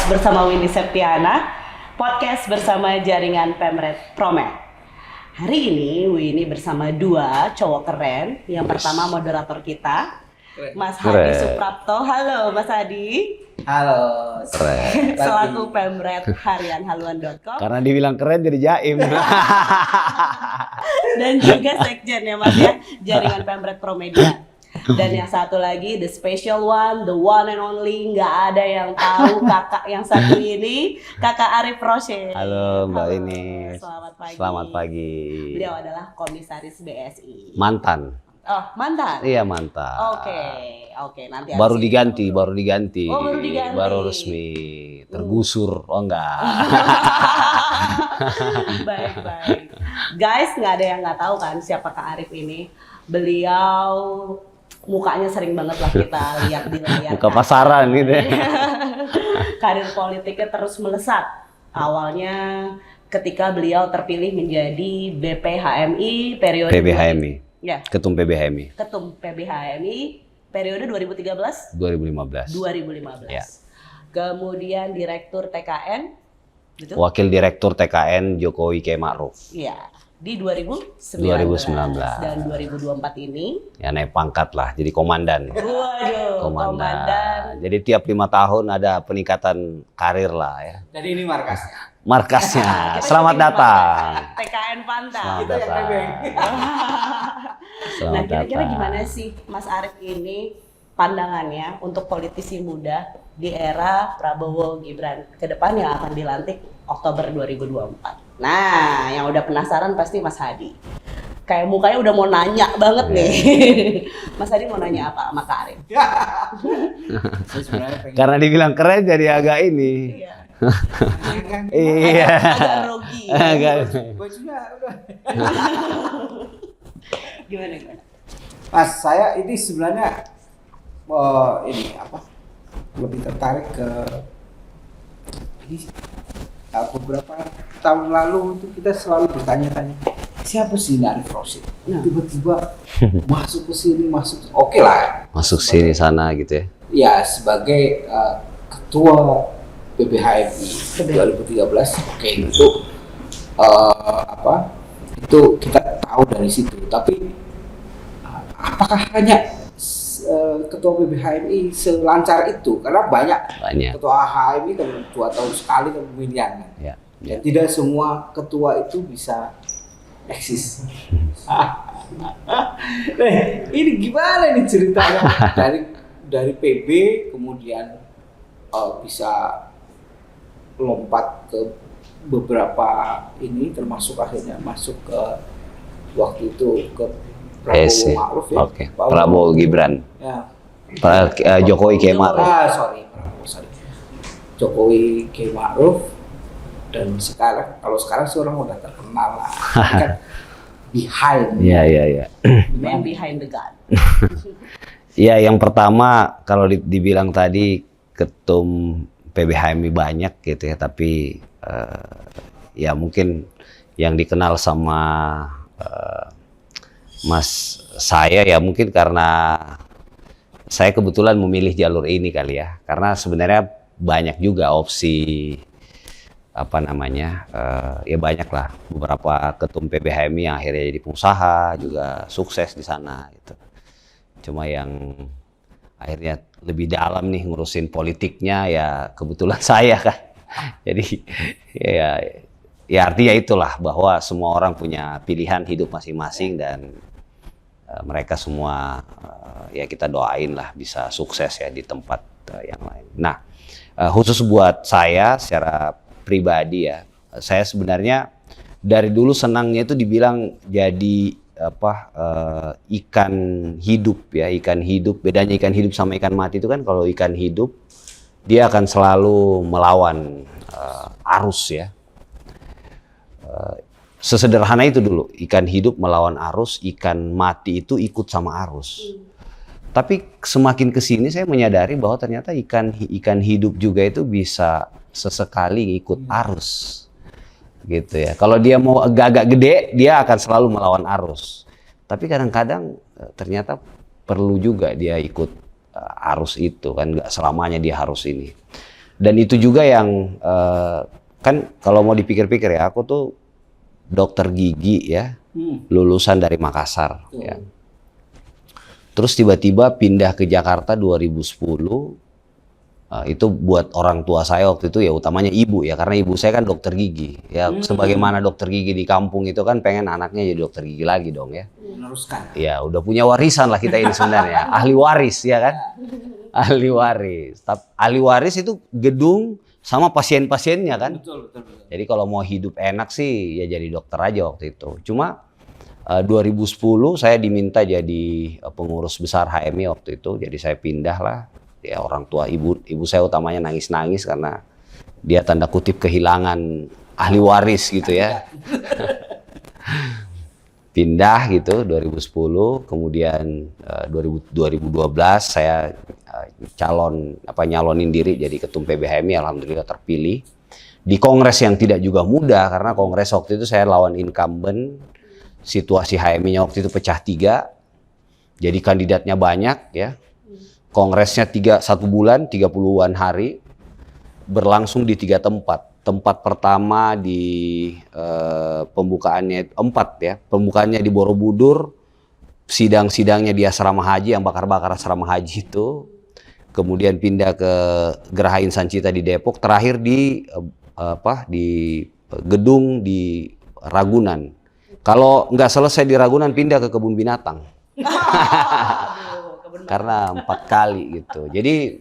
bersama Windy Septiana, podcast bersama jaringan Pemret Promed. Hari ini Windy bersama dua cowok keren. Yang pertama moderator kita, Mas Hadi Suprapto. Halo Mas Hadi. Halo. Selaku Pemret Harian Haluan.com. Karena dibilang keren jadi jaim. Dan juga sekjen ya Mas ya, jaringan Pemret Promedia. Dan yang satu lagi, the special one, the one and only, nggak ada yang tahu kakak yang satu ini, Kakak Arif Rosyid. Halo Mbak Ini. Selamat pagi. Selamat pagi. Beliau adalah komisaris BSI. Mantan. Oh, mantan? Iya mantan. Oke, nanti baru diganti. Oh, baru diganti. Baru resmi. Tergusur. Oh enggak. Baik. Guys, nggak ada yang nggak tahu kan siapa Kak Arif ini. Beliau mukanya sering banget lah kita lihat di layar. Buka pasaran gitu ya. Karir politiknya terus melesat. Awalnya ketika beliau terpilih menjadi BPHMI periode PBHMI. Ya. Ketum PBHMI. Ketum PBHMI periode 2013 2015. Ya. Kemudian Direktur TKN, betul? Wakil Direktur TKN Jokowi K. Ma'ruf. Iya. Di 2019 dan 2024 ini ya naik pangkat lah jadi komandan. Waduh, komandan. Jadi tiap 5 tahun ada peningkatan karir lah ya. Jadi ini markasnya. Kita Selamat datang. TKN Pantang. Selamat datang. Nah, kira-kira gimana sih Mas Arif ini pandangannya untuk politisi muda di era Prabowo Gibran ke depan yang akan dilantik Oktober 2024. Nah, yang udah penasaran pasti Mas Hadi. Kayak mukanya udah mau nanya banget nih. Mas Hadi mau nanya apa sama Kak Arif? Karena dibilang keren jadi agak ini. Iya. Agak rugi. Bajunya udah. Gimana? Mas, saya ini sebenarnya ini apa? Lebih tertarik ke ini beberapa tahun lalu itu kita selalu bertanya-tanya siapa sih Arif Rosyid? Tiba-tiba masuk ke sini, oke lah. Masuk sini sana gitu ya. Ya, sebagai ketua PBHMI 2013, oke itu itu kita tahu dari situ. Tapi apakah hanya ketua PBHMI selancar itu? Karena banyak. Ketua HMI kan 2 tahun sekali pemilihan kan. Ya. Dan tidak semua ketua itu bisa eksis. Ini gimana nih ceritanya dari PB kemudian bisa lompat ke beberapa ini termasuk akhirnya masuk ke waktu itu ke Prabowo Ma'ruf ya. Oke. Prabowo Gibran. Ya. Jokowi K. Ma'ruf. Jokowi K. Ma'ruf. Dan kalau sekarang sih orang udah terkenal lah. Kan behind. Iya. Man behind the gun. Iya, yang pertama kalau dibilang tadi ketum PBHMI banyak gitu ya, tapi ya mungkin yang dikenal sama Mas saya ya mungkin karena saya kebetulan memilih jalur ini kali ya, karena sebenarnya banyak juga opsi ya banyak lah beberapa ketum PBHMI yang akhirnya jadi pengusaha juga sukses di sana gitu. Cuma yang akhirnya lebih dalam nih ngurusin politiknya ya kebetulan saya kan. Jadi ya artinya itulah bahwa semua orang punya pilihan hidup masing-masing dan mereka semua ya kita doain lah bisa sukses ya di tempat yang lain. Nah, khusus buat saya secara pribadi ya, saya sebenarnya dari dulu senangnya itu dibilang jadi ikan hidup ya, ikan hidup. Bedanya ikan hidup sama ikan mati itu kan kalau ikan hidup dia akan selalu melawan arus ya. Sesederhana itu dulu, ikan hidup melawan arus, ikan mati itu ikut sama arus. Tapi semakin kesini saya menyadari bahwa ternyata ikan hidup juga itu bisa sesekali ikut arus, gitu ya. Kalau dia mau agak gede, dia akan selalu melawan arus. Tapi kadang-kadang ternyata perlu juga dia ikut arus itu kan, nggak selamanya dia harus ini. Dan itu juga yang kan kalau mau dipikir-pikir ya, aku tuh dokter gigi ya, lulusan dari Makassar. Ya. Terus tiba-tiba pindah ke Jakarta 2010. Itu buat orang tua saya waktu itu ya utamanya ibu ya, karena ibu saya kan dokter gigi. Ya sebagaimana dokter gigi di kampung itu kan pengen anaknya jadi dokter gigi lagi dong ya. Meneruskan. Ya udah punya warisan lah kita ini sebenarnya, ahli waris ya kan. Ahli waris. Ahli waris itu gedung sama pasien-pasiennya kan. Betul. Jadi kalau mau hidup enak sih ya jadi dokter aja waktu itu. Cuma 2010 saya diminta jadi pengurus besar HMI waktu itu. Jadi saya pindah lah. Ya orang tua ibu saya utamanya nangis-nangis karena dia tanda kutip kehilangan ahli waris gitu ya. Pindah gitu 2010, kemudian 2012 saya nyalonin diri jadi ketum PBHMI, alhamdulillah terpilih. Di kongres yang tidak juga mudah karena kongres waktu itu saya lawan incumbent, situasi HMI-nya waktu itu pecah 3. Jadi kandidatnya banyak ya. Kongresnya 1 bulan, 30-an hari, berlangsung di 3 tempat. Tempat pertama di pembukaannya 4 ya. Pembukaannya di Borobudur, sidang-sidangnya di asrama haji yang bakar-bakar asrama haji itu. Kemudian pindah ke Geraha Insan Cita di Depok, terakhir di gedung di Ragunan. Kalau nggak selesai di Ragunan pindah ke kebun binatang. Karena 4 kali gitu. Jadi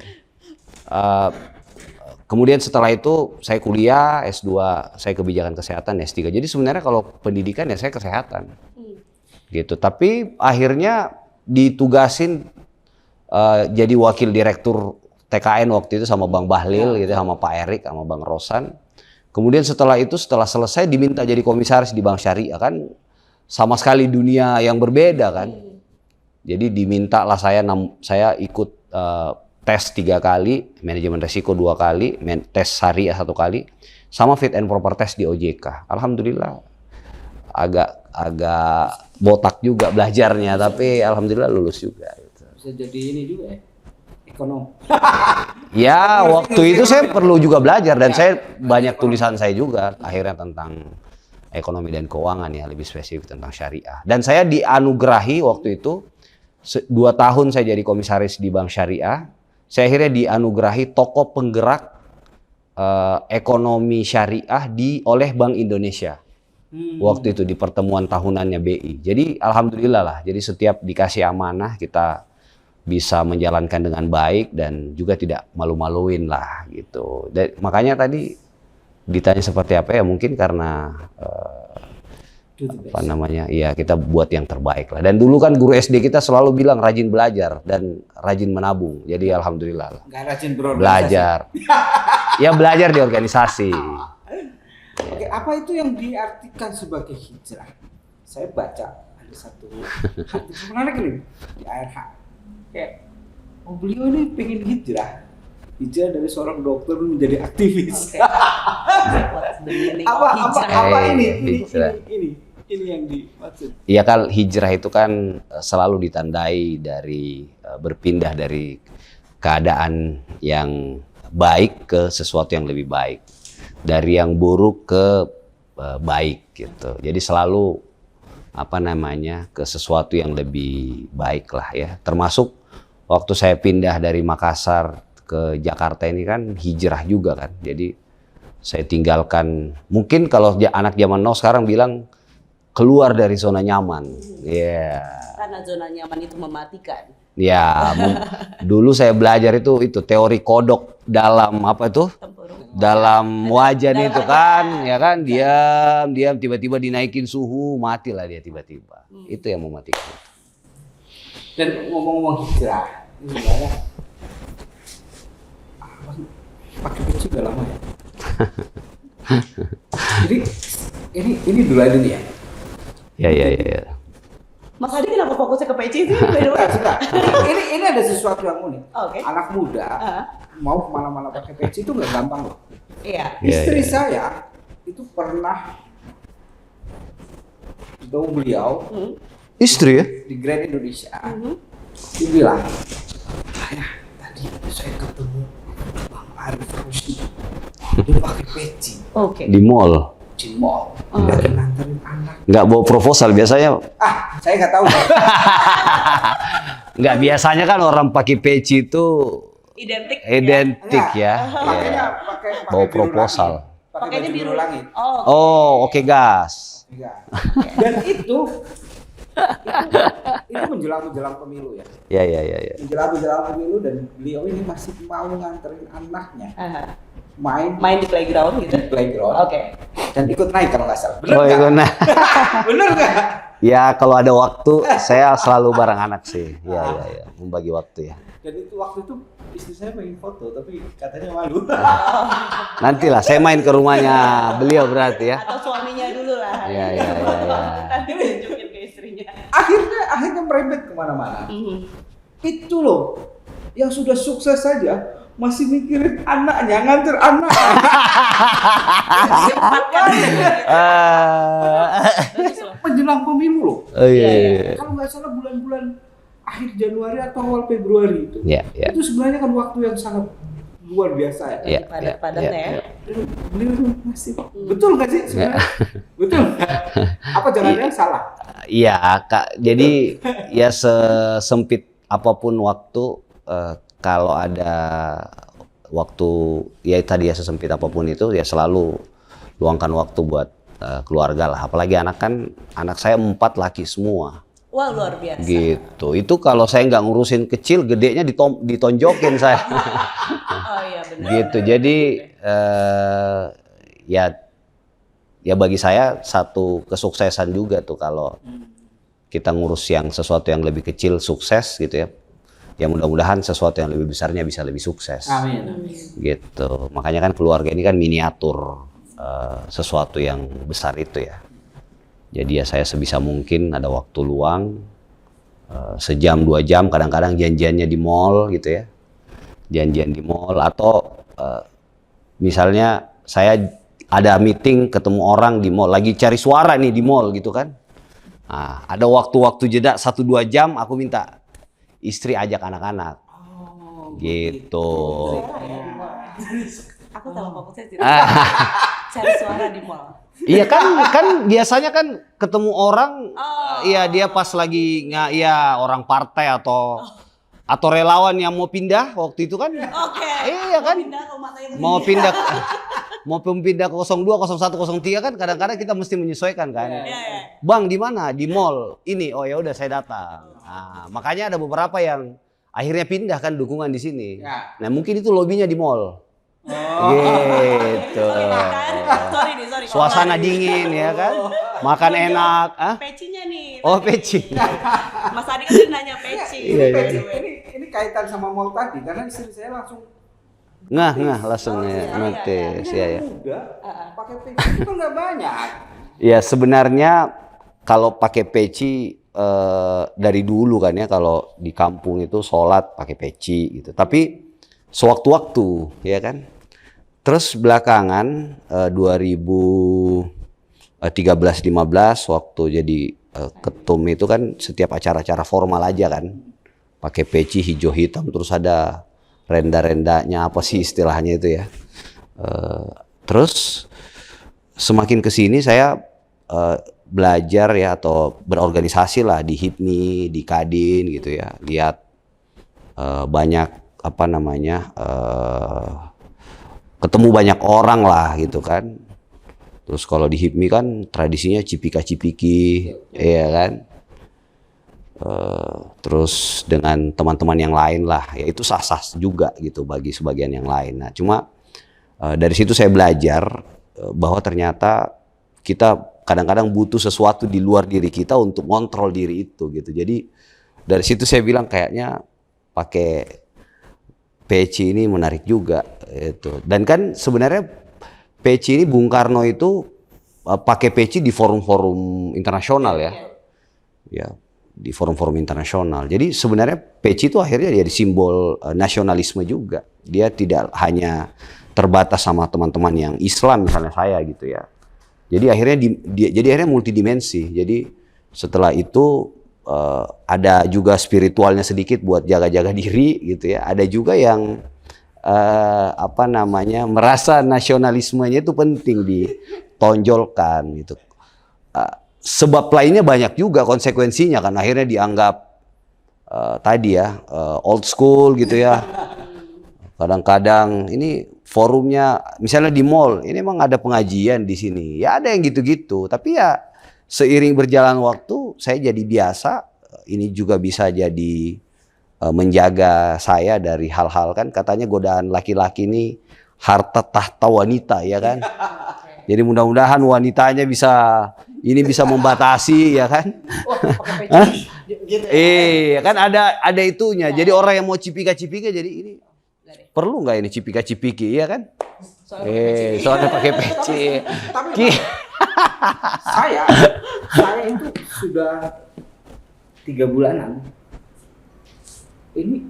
kemudian setelah itu saya kuliah S2, saya kebijakan kesehatan S3. Jadi sebenarnya kalau pendidikan ya saya kesehatan. Gitu. Tapi akhirnya ditugasin jadi wakil direktur TKN waktu itu sama Bang Bahlil gitu, sama Pak Erik, sama Bang Rosan. Kemudian setelah selesai diminta jadi komisaris di Bank Syariah, kan sama sekali dunia yang berbeda kan. Jadi diminta lah saya ikut tes 3 kali, manajemen resiko 2 kali, tes syariah 1 kali, sama fit and proper test di OJK. Alhamdulillah agak botak juga belajarnya, tapi alhamdulillah lulus juga. Bisa jadi ini juga ya, ekonom. Ya waktu itu saya perlu juga belajar dan saya banyak tulisan saya juga akhirnya tentang ekonomi dan keuangan ya, lebih spesifik tentang syariah. Dan saya dianugerahi waktu itu 2 tahun saya jadi komisaris di Bank Syariah. Saya akhirnya dianugerahi tokoh penggerak ekonomi syariah oleh Bank Indonesia. Waktu itu di pertemuan tahunannya BI. Jadi alhamdulillah lah. Jadi setiap dikasih amanah kita bisa menjalankan dengan baik dan juga tidak malu-maluin lah gitu. Dan makanya tadi ditanya seperti apa ya, mungkin karena iya kita buat yang terbaik lah. Dan dulu kan guru SD kita selalu bilang rajin belajar dan rajin menabung. Jadi alhamdulillah lah. Nggak rajin berorganisasi. Belajar. Ya belajar di organisasi. Oke, apa itu yang diartikan sebagai hijrah? Saya baca ada satu hadis menarik ini di ARH. Kayak beliau ini pengen hijrah dari seorang dokter menjadi aktivis. apa ini yang dimaksud? Iya kan, hijrah itu kan selalu ditandai dari berpindah dari keadaan yang baik ke sesuatu yang lebih baik, dari yang buruk ke baik gitu. Jadi selalu ke sesuatu yang lebih baik lah ya. Termasuk waktu saya pindah dari Makassar ke Jakarta ini kan hijrah juga kan. Jadi saya tinggalkan, mungkin kalau anak zaman now sekarang bilang keluar dari zona nyaman. Ya. Yeah. Karena zona nyaman itu mematikan. Ya, dulu saya belajar itu teori kodok dalam apa itu? Dalam wajan itu kan, ya kan, diam tiba-tiba dinaikin suhu, matilah dia tiba-tiba. Itu yang mematikan. Dan ngomong-ngomong hijrah, ini sebenarnya pakai peci udah lama ya. Jadi ini dulu aja nih ya. Ya. Mas Adi kenapa fokusnya ke peci sih? Ini ada sesuatu yang unik. Okay. Anak muda mau kemana-mana pakai peci itu nggak gampang loh. Iya. Istri saya itu pernah ketemu beliau. Istri ya? Di Grand Indonesia. Dia bilang, ayah tadi saya ketemu Bang Arif Rusdi. Dia pakai peci Oke. Di mall. di mall, lagi nganterin anak. Nggak bawa proposal biasanya. Saya nggak tahu. Nggak, biasanya kan orang pakai peci itu Identik. identik ya. Pakainya Iya. pakai Bawa biru proposal. langit. Pakai Pakainya baju biru langit. Oh. Oh, oke gas. Iya. Dan itu menjelang pemilu ya. Ya. Menjelang pemilu, dan beliau ini masih mau nganterin anaknya Aha. main Di playground gitu. di playground. Oke. Dan ikut naik kalau nggak salah. Oh, iya, nah. Bener nggak? Ya, kalau ada waktu saya selalu bareng anak sih. Ya, membagi waktu ya. Dan itu waktu itu istri saya pengen foto, tapi katanya malu. Nantilah saya main ke rumahnya beliau berarti ya. Atau suaminya dulu lah. Iya. Nanti tunjukin ke istrinya. akhirnya merembet kemana-mana. Itu loh, yang sudah sukses saja masih mikirin anaknya, nganter anak. Menjelang pemilu loh. Oh iya. Kalau nggak salah bulan-bulan akhir Januari atau awal Februari itu. Iya. Itu sebenarnya kan waktu yang sangat luar biasa ya. Iya. Padat-padatnya ya. Dan beliau itu masih betul nggak sih sebenarnya? Betul. Apa jangan-jangan salah? Iya, Kak. Jadi ya sesempit apapun waktu, kalau ada waktu ya tadi ya sesempit apapun itu ya selalu luangkan waktu buat keluarga lah. Apalagi anak saya 4 laki semua. Wah, luar biasa. Gitu. Itu kalau saya nggak ngurusin kecil, gedenya ditonjokin saya. Oh iya benar. Gitu. Jadi ya bagi saya satu kesuksesan juga tuh kalau kita ngurus yang sesuatu yang lebih kecil sukses gitu ya. Ya mudah-mudahan sesuatu yang lebih besarnya bisa lebih sukses. Amin. Gitu. Makanya kan keluarga ini kan miniatur sesuatu yang besar itu ya. Jadi ya saya sebisa mungkin ada waktu luang, sejam 2 jam, kadang-kadang janjiannya di mall gitu ya. Janjian di mall atau misalnya saya ada meeting ketemu orang di mall, lagi cari suara nih di mall gitu kan. Nah, ada waktu-waktu jeda 1-2 jam aku minta istri ajak anak-anak. Gitu. Aku tahu fokusnya tidak. Cari suara di mall. Iya kan biasanya kan ketemu orang, iya dia pas lagi orang partai atau relawan yang mau pindah waktu itu kan. Oke. Iya kan. Mau pindah ke 02, 01, 03 kan kadang-kadang kita mesti menyesuaikan kan. Iya. Bang di mana? Di mall. Ini. Oh ya udah saya datang. Nah, makanya ada beberapa yang akhirnya pindah kan dukungan di sini. Ya. Nah, mungkin itu lobbynya di mall. Gitu. Sorry. Suasana dingin ya kan. Makan enak. Pecinya nih. Oh, peci. Mas Adi kan nanya peci. Iya. Ini kaitan sama mall tadi karena istri saya langsung Ngah langsung ya notice ya. muda pakai peci itu kan nggak banyak. Ya sebenarnya kalau pakai peci dari dulu kan ya, kalau di kampung itu sholat pakai peci gitu. Tapi sewaktu-waktu ya kan. Terus belakangan 2013-15 waktu jadi ketum itu kan setiap acara-acara formal aja kan pakai peci hijau hitam, terus ada renda-rendanya apa sih istilahnya itu ya. Terus semakin kesini saya belajar ya atau berorganisasi lah di HIPMI, di Kadin gitu ya. Lihat banyak ketemu banyak orang lah gitu kan. Terus kalau di HIPMI kan tradisinya cipika-cipiki, ya kan. Terus dengan teman-teman yang lain lah, ya itu sah-sah juga gitu bagi sebagian yang lain. Nah, cuma dari situ saya belajar bahwa ternyata kita kadang-kadang butuh sesuatu di luar diri kita untuk kontrol diri itu gitu. Jadi dari situ saya bilang kayaknya pakai peci ini menarik juga itu. Dan kan sebenarnya peci ini Bung Karno itu pakai peci di forum-forum internasional ya. Ya, di forum-forum internasional. Jadi sebenarnya peci itu akhirnya jadi simbol nasionalisme juga. Dia tidak hanya terbatas sama teman-teman yang Islam misalnya saya gitu ya. Jadi akhirnya multidimensi. Jadi setelah itu ada juga spiritualnya sedikit buat jaga-jaga diri gitu ya. Ada juga yang apa namanya, merasa nasionalismenya itu penting ditonjolkan gitu. Sebab lainnya banyak juga konsekuensinya kan, akhirnya dianggap tadi ya old school gitu ya. Kadang-kadang ini forumnya misalnya di mall, ini emang ada pengajian di sini. Ya ada yang gitu-gitu, tapi ya seiring berjalan waktu saya jadi biasa. Ini juga bisa jadi menjaga saya dari hal-hal, kan katanya godaan laki-laki ini harta tahta wanita ya kan. Jadi mudah-mudahan wanitanya bisa membatasi ya kan. Kan ada itunya. Jadi orang yang mau cipika-cipika jadi ini perlu nggak ini cipika-cipiki ya kan? Soalnya pakai peci. Tapi saya itu sudah 3 bulanan. Ini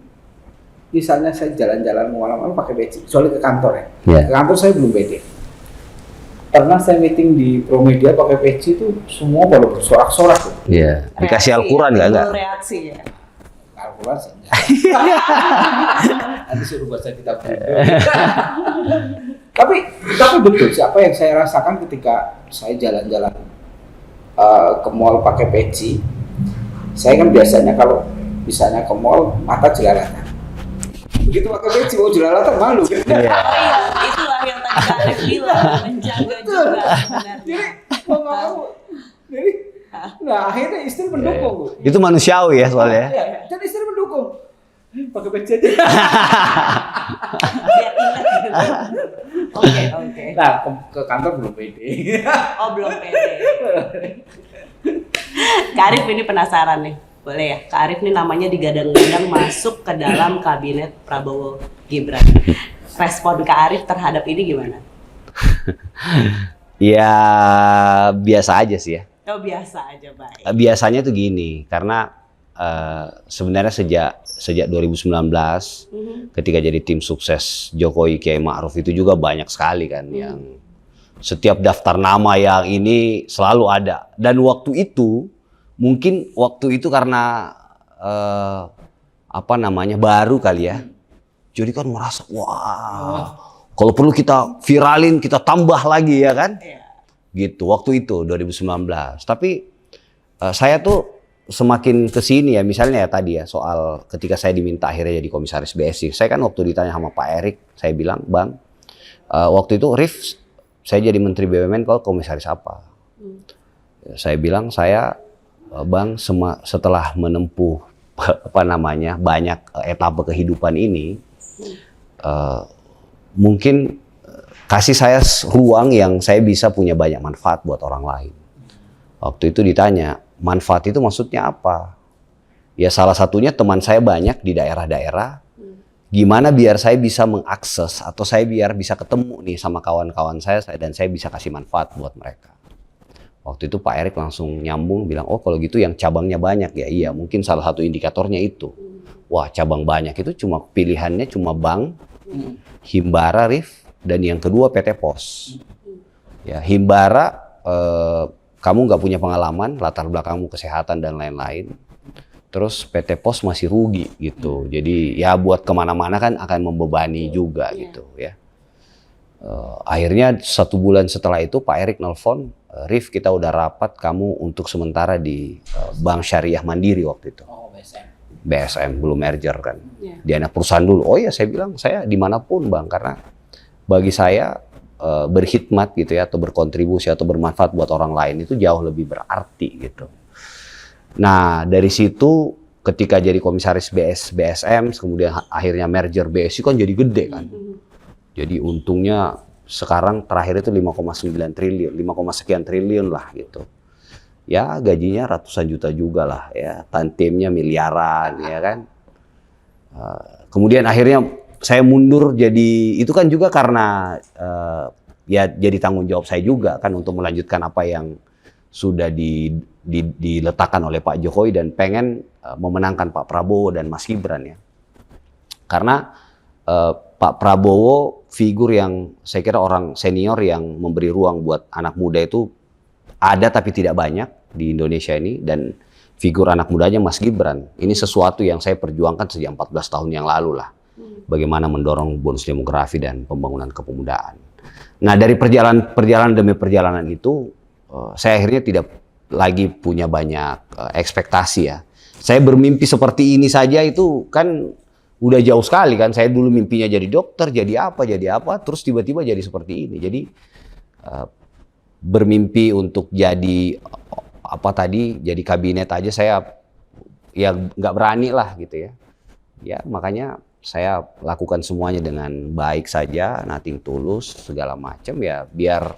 misalnya saya jalan-jalan malam-malam pakai peci, soalnya ke kantor ya. Yeah. Ke kantor saya belum pede. Pernah saya meeting di Promedia pakai peci itu semua pada bersorak-sorak. Iya. Dikasih Al-Quran nggak? Reaksi ya. Al-Quran sih. Nanti suruh baca kitab itu. tapi betul sih apa yang saya rasakan ketika saya jalan-jalan ke mall pakai peci. Saya kan biasanya kalau misalnya ke mall mata jelalatan. Begitu pakai peci mau jelalatan malu. Iya. Iya, itulah yang tadi Arif bilang, menjaga juga sebenarnya. Jadi mau nggak mau, jadi nah akhirnya istri mendukung. Bu. Itu manusiawi ya soalnya. Iya, dan istri mendukung. Pakai peci aja. Biar ingat gitu. Oke. Nah ke kantor belum pede. Oh, belum pede. Kak Arif ini penasaran nih. Boleh ya, Kak Arif ini namanya digadang-gadang masuk ke dalam kabinet Prabowo Gibran. Respon Kak Arif terhadap ini gimana? Ya biasa aja sih ya. Oh, biasa aja, baik. Biasanya tuh gini, karena sebenarnya sejak 2019 ketika jadi tim sukses Jokowi Kiai Ma'ruf itu juga banyak sekali kan yang setiap daftar nama yang ini selalu ada. Dan waktu itu mungkin karena apa namanya baru kali ya. Jadi kan merasa wah, kalau perlu kita viralin, kita tambah lagi ya kan. Gitu waktu itu 2019. Tapi saya tuh semakin kesini ya, misalnya ya tadi ya soal ketika saya diminta akhirnya jadi komisaris BSI. Saya kan waktu ditanya sama Pak Erik, saya bilang, Bang, waktu itu Rif, saya jadi Menteri BUMN, kalau komisaris apa? Saya bilang, Bang, setelah menempuh banyak etapa kehidupan ini, mungkin kasih saya ruang yang saya bisa punya banyak manfaat buat orang lain. Waktu itu ditanya, manfaat itu maksudnya apa? Ya salah satunya teman saya banyak di daerah-daerah. Gimana biar saya bisa mengakses atau saya biar bisa ketemu nih sama kawan-kawan saya dan saya bisa kasih manfaat buat mereka. Waktu itu Pak Erik langsung nyambung bilang, oh kalau gitu yang cabangnya banyak ya. Iya, mungkin salah satu indikatornya itu. Wah, cabang banyak itu pilihannya cuma bank, Himbara, Rif, dan yang kedua PT Pos. Ya, Himbara kamu nggak punya pengalaman, latar belakangmu kesehatan dan lain-lain. Terus PT Pos masih rugi gitu. Jadi ya buat kemana-mana kan akan membebani juga gitu ya. Akhirnya 1 bulan setelah itu Pak Erik nelpon, Rif kita udah rapat kamu untuk sementara di Bank Syariah Mandiri waktu itu. Oh, BSM belum merger kan. Di anak perusahaan dulu. Oh iya saya bilang saya dimanapun Bang, karena bagi saya berkhidmat gitu ya atau berkontribusi atau bermanfaat buat orang lain itu jauh lebih berarti gitu. Nah dari situ ketika jadi komisaris BSM kemudian akhirnya merger BSI kan jadi gede kan. Jadi untungnya sekarang terakhir itu 5,9 triliun, 5, sekian triliun lah gitu. Ya gajinya ratusan juta juga lah ya, tantimnya miliaran ya kan. Kemudian akhirnya saya mundur jadi, itu kan juga karena ya jadi tanggung jawab saya juga kan untuk melanjutkan apa yang sudah diletakkan oleh Pak Jokowi dan pengen memenangkan Pak Prabowo dan Mas Gibran ya. Karena Pak Prabowo figur yang saya kira orang senior yang memberi ruang buat anak muda itu ada tapi tidak banyak di Indonesia ini, dan figur anak mudanya Mas Gibran ini sesuatu yang saya perjuangkan sejak 14 tahun yang lalu lah. bagaimana mendorong bonus demografi dan pembangunan kepemudaan. Nah, dari perjalanan demi perjalanan itu, saya akhirnya tidak lagi punya banyak ekspektasi ya. Saya bermimpi seperti ini saja itu kan udah jauh sekali kan. Saya dulu mimpinya jadi dokter, jadi apa, terus tiba-tiba jadi seperti ini. Jadi bermimpi untuk jadi jadi kabinet aja saya ya nggak berani lah gitu ya. Ya makanya saya lakukan semuanya dengan baik saja, nothing tulus, segala macam ya biar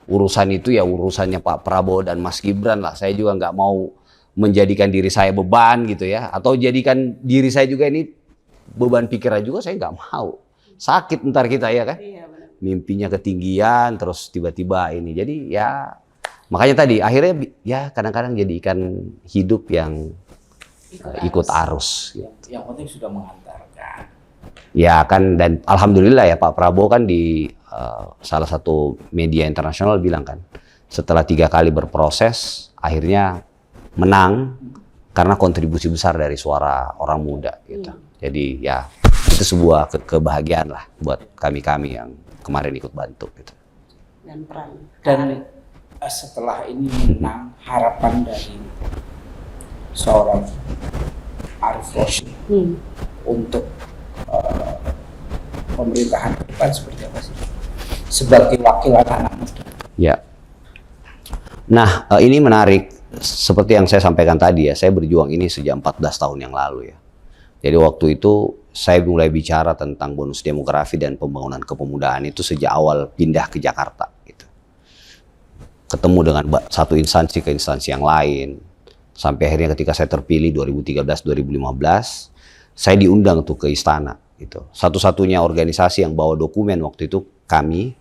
urusan itu ya urusannya Pak Prabowo dan Mas Gibran lah. Saya juga nggak mau menjadikan diri saya beban gitu ya, atau jadikan diri saya juga ini beban pikiran juga, saya nggak mau. Sakit ntar kita ya kan, mimpinya ketinggian terus tiba-tiba ini. Jadi ya makanya tadi akhirnya ya kadang-kadang jadi ikan hidup yang ikut arus. Yang penting sudah mengantarkan. Ya kan, dan alhamdulillah ya Pak Prabowo kan di salah satu media internasional bilang kan, setelah 3 kali berproses akhirnya menang karena kontribusi besar dari suara orang muda gitu. Jadi ya itu sebuah kebahagiaan lah buat kami-kami yang kemarin ikut bantu gitu. Dan peran. Dan setelah ini menang, harapan dari seorang Arief Rashid untuk pemerintahan ke depan seperti apa sih? Sebagai wakil anak-anak muda. Ya. Nah, ini menarik. Seperti yang saya sampaikan tadi ya, saya berjuang ini sejak 14 tahun yang lalu ya. Jadi waktu itu saya mulai bicara tentang bonus demografi dan pembangunan kepemudaan itu sejak awal pindah ke Jakarta gitu. Ketemu dengan satu instansi ke instansi yang lain. Sampai akhirnya ketika saya terpilih 2013-2015, saya diundang tuh ke istana gitu. Satu-satunya organisasi yang bawa dokumen waktu itu kami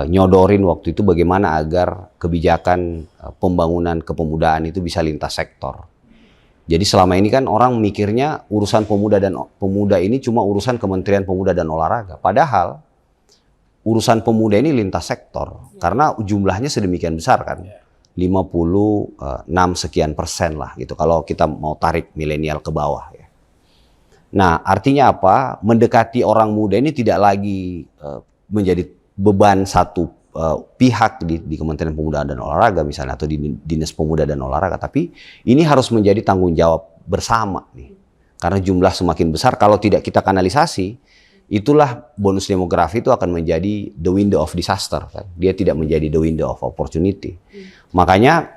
nyodorin waktu itu bagaimana agar kebijakan pembangunan kepemudaan itu bisa lintas sektor. Jadi selama ini kan orang mikirnya urusan pemuda ini cuma urusan Kementerian Pemuda dan Olahraga. Padahal urusan pemuda ini lintas sektor karena jumlahnya sedemikian besar kan. 56 sekian persen lah gitu kalau kita mau tarik milenial ke bawah ya. Nah, artinya apa? Mendekati orang muda ini tidak lagi menjadi beban satu pihak di Kementerian Pemuda dan Olahraga misalnya atau di Dinas Pemuda dan Olahraga, tapi ini harus menjadi tanggung jawab bersama nih. Karena jumlah semakin besar, kalau tidak kita kanalisasi, itulah bonus demografi itu akan menjadi the window of disaster kan. Dia tidak menjadi the window of opportunity. Makanya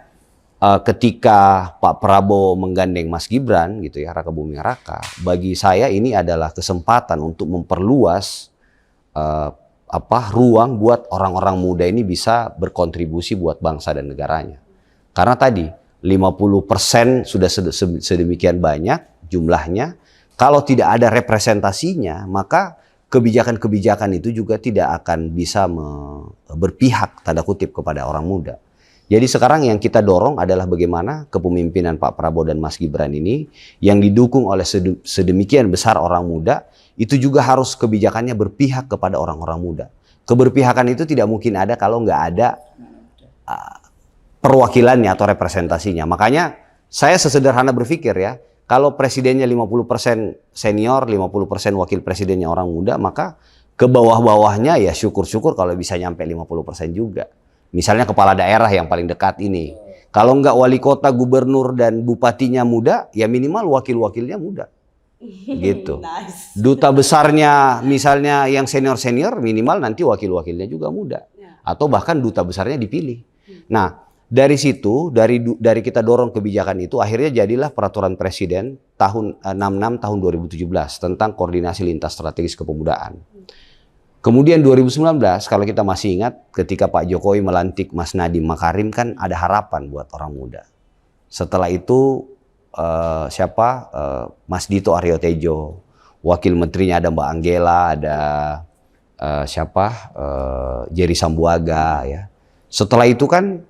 ketika Pak Prabowo menggandeng Mas Gibran gitu ya, Raka Buming Raka, bagi saya ini adalah kesempatan untuk memperluas ruang buat orang-orang muda ini bisa berkontribusi buat bangsa dan negaranya. Karena tadi 50% sudah sedemikian banyak jumlahnya, kalau tidak ada representasinya, maka kebijakan-kebijakan itu juga tidak akan bisa berpihak tanda kutip kepada orang muda. Jadi sekarang yang kita dorong adalah bagaimana kepemimpinan Pak Prabowo dan Mas Gibran ini yang didukung oleh sedemikian besar orang muda, itu juga harus kebijakannya berpihak kepada orang-orang muda. Keberpihakan itu tidak mungkin ada kalau nggak ada perwakilannya atau representasinya. Makanya saya sesederhana berpikir ya, kalau presidennya 50% senior, 50% wakil presidennya orang muda, maka ke bawah-bawahnya ya syukur-syukur kalau bisa nyampe 50% juga. Misalnya kepala daerah yang paling dekat ini. Kalau nggak wali kota, gubernur, dan bupatinya muda, ya minimal wakil-wakilnya muda. Gitu. Nice. Duta besarnya misalnya yang senior-senior, minimal nanti wakil-wakilnya juga muda. Atau bahkan duta besarnya dipilih. Nah, dari situ, dari kita dorong kebijakan itu, akhirnya jadilah peraturan presiden tahun 66 tahun 2017 tentang koordinasi lintas strategis kepemudaan. Kemudian 2019, kalau kita masih ingat, ketika Pak Jokowi melantik Mas Nadiem Makarim, kan ada harapan buat orang muda. Setelah itu Mas Dito Aryo Tejo, wakil menterinya ada Mbak Anggela, ada Jerry Sambuaga ya. Setelah itu kan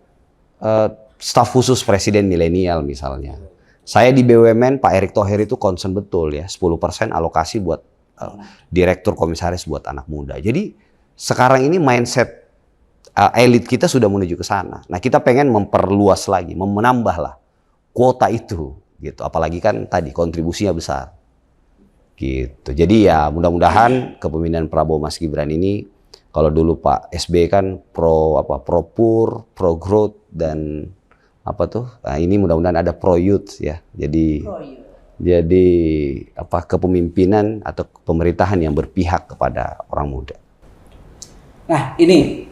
staf khusus presiden milenial misalnya. Saya di BUMN Pak Erick Thohir itu concern betul ya, 10% alokasi buat direktur komisaris buat anak muda. Jadi sekarang ini mindset elit kita sudah menuju ke sana. Nah, kita pengen memperluas lagi, menambah lah kuota itu gitu. Apalagi kan tadi kontribusinya besar. Gitu. Jadi ya mudah-mudahan kepemimpinan Prabowo Mas Gibran ini, kalau dulu Pak SBY kan pro pur, pro growth dan apa tuh? Nah, ini mudah-mudahan ada pro youth ya. Jadi kepemimpinan atau pemerintahan yang berpihak kepada orang muda. Nah ini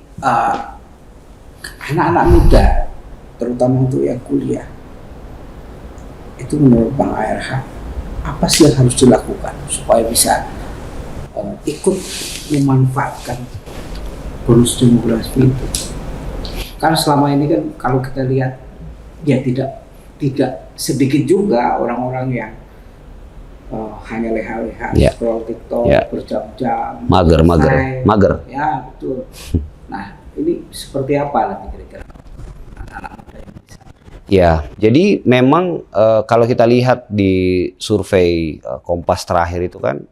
anak-anak muda, terutama untuk yang kuliah, itu menurut Bang ARH, apa sih yang harus dilakukan supaya bisa ikut memanfaatkan bonus demografi itu? Karena selama ini kan kalau kita lihat ya tidak sedikit juga orang-orang yang hanya leha-leha scroll TikTok berjam-jam, mager. Ya betul. Nah ini seperti apa nanti kira-kira anak-anak muda yang bisa? Ya, jadi memang kalau kita lihat di survei Kompas terakhir itu kan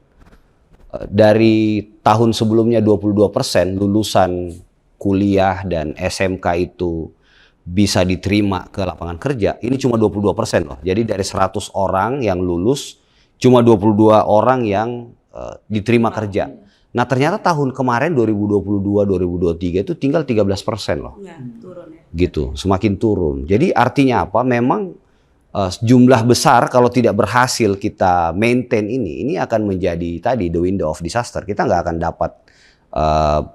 dari tahun sebelumnya 22% lulusan kuliah dan SMK itu bisa diterima ke lapangan kerja, ini cuma 22% loh. Jadi dari 100 orang yang lulus, cuma 22 orang yang diterima kerja. Nah ternyata tahun kemarin 2022-2023 itu tinggal 13% loh. Ya, turun ya. Gitu, semakin turun. Jadi artinya apa? Memang jumlah besar kalau tidak berhasil kita maintain ini akan menjadi tadi the window of disaster. Kita nggak akan dapat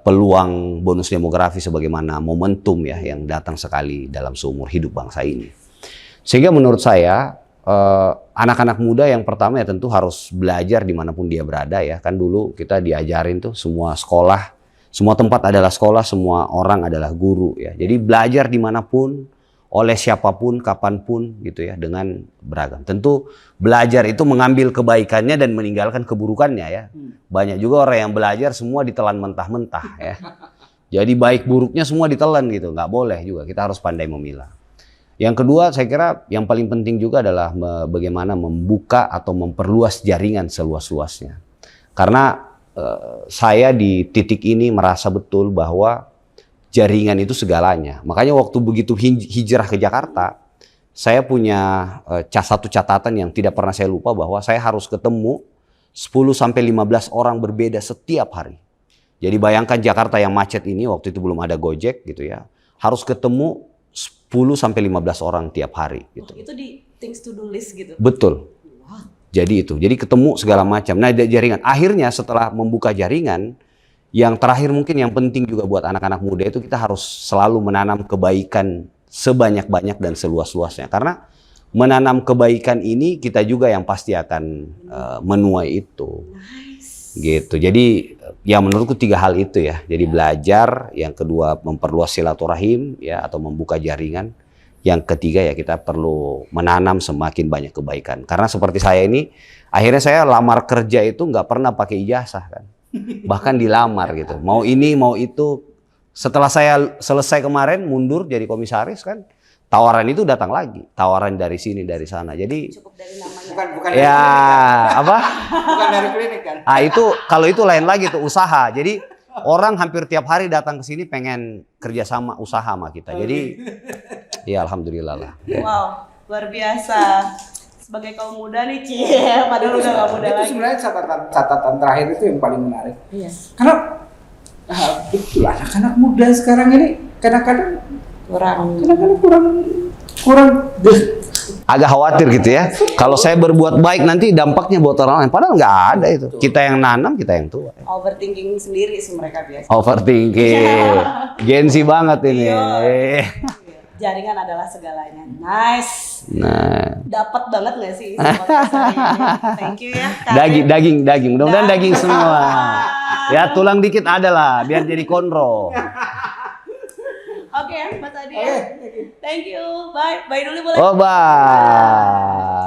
peluang bonus demografi sebagaimana momentum ya yang datang sekali dalam seumur hidup bangsa ini. Sehingga menurut saya anak-anak muda yang pertama ya tentu harus belajar dimanapun dia berada ya. Kan dulu kita diajarin tuh semua sekolah, semua tempat adalah sekolah, semua orang adalah guru ya. Jadi belajar dimanapun, oleh siapapun, kapanpun gitu ya, dengan beragam. Tentu belajar itu mengambil kebaikannya dan meninggalkan keburukannya ya. Banyak juga orang yang belajar semua ditelan mentah-mentah ya. Jadi baik buruknya semua ditelan gitu, nggak boleh juga. Kita harus pandai memilah. Yang kedua saya kira yang paling penting juga adalah bagaimana membuka atau memperluas jaringan seluas-luasnya. Karena saya di titik ini merasa betul bahwa jaringan itu segalanya. Makanya waktu begitu hijrah ke Jakarta, saya punya satu catatan yang tidak pernah saya lupa bahwa saya harus ketemu 10-15 orang berbeda setiap hari. Jadi bayangkan Jakarta yang macet ini, waktu itu belum ada Gojek gitu ya. Harus ketemu 10-15 orang tiap hari gitu. Itu di things to do list gitu? Betul. Jadi itu, jadi ketemu segala macam. Nah jaringan, akhirnya setelah membuka jaringan, yang terakhir mungkin yang penting juga buat anak-anak muda itu kita harus selalu menanam kebaikan sebanyak-banyak dan seluas-luasnya. Karena menanam kebaikan ini kita juga yang pasti akan menuai itu. Nice. Gitu. Jadi ya menurutku 3 hal itu ya. Jadi belajar, yang kedua memperluas silaturahim ya atau membuka jaringan. Yang ketiga ya kita perlu menanam semakin banyak kebaikan. Karena seperti saya ini, akhirnya saya lamar kerja itu nggak pernah pakai ijazah kan. Bahkan dilamar gitu, mau ini mau itu. Setelah saya selesai kemarin mundur jadi komisaris kan, tawaran itu datang lagi, tawaran dari sini dari sana. Jadi cukup dari namanya. Bukan ya dari apa? Bukan dari klinik kan? Ah itu kalau itu lain lagi tuh usaha. Jadi orang hampir tiap hari datang ke sini pengen kerjasama usaha sama kita. Jadi ya alhamdulillah lah. Wow, luar biasa. Sebagai kaum muda nih, padahal udah gak muda itu lagi. sebenarnya catatan terakhir itu yang paling menarik. Iya. Karena betul anak-anak muda sekarang ini kadang-kadang kurang Agak khawatir gitu ya. Kalau saya berbuat baik nanti dampaknya buat orang lain. Padahal nggak ada itu. Kita yang nanam, kita yang tua. Overthinking sendiri sih mereka biasa. Overthinking. Gensi banget ini. Jaringan adalah segalanya. Nice. Nah. Dapat banget nggak sih podcast hari ini? Thank you ya. Daging. Mudah-mudahan daging semua. Ya tulang dikit ada lah, biar jadi konro. Oke, Mas Adi ya. Thank you. Bye. Bye dulu boleh. Oh, bye.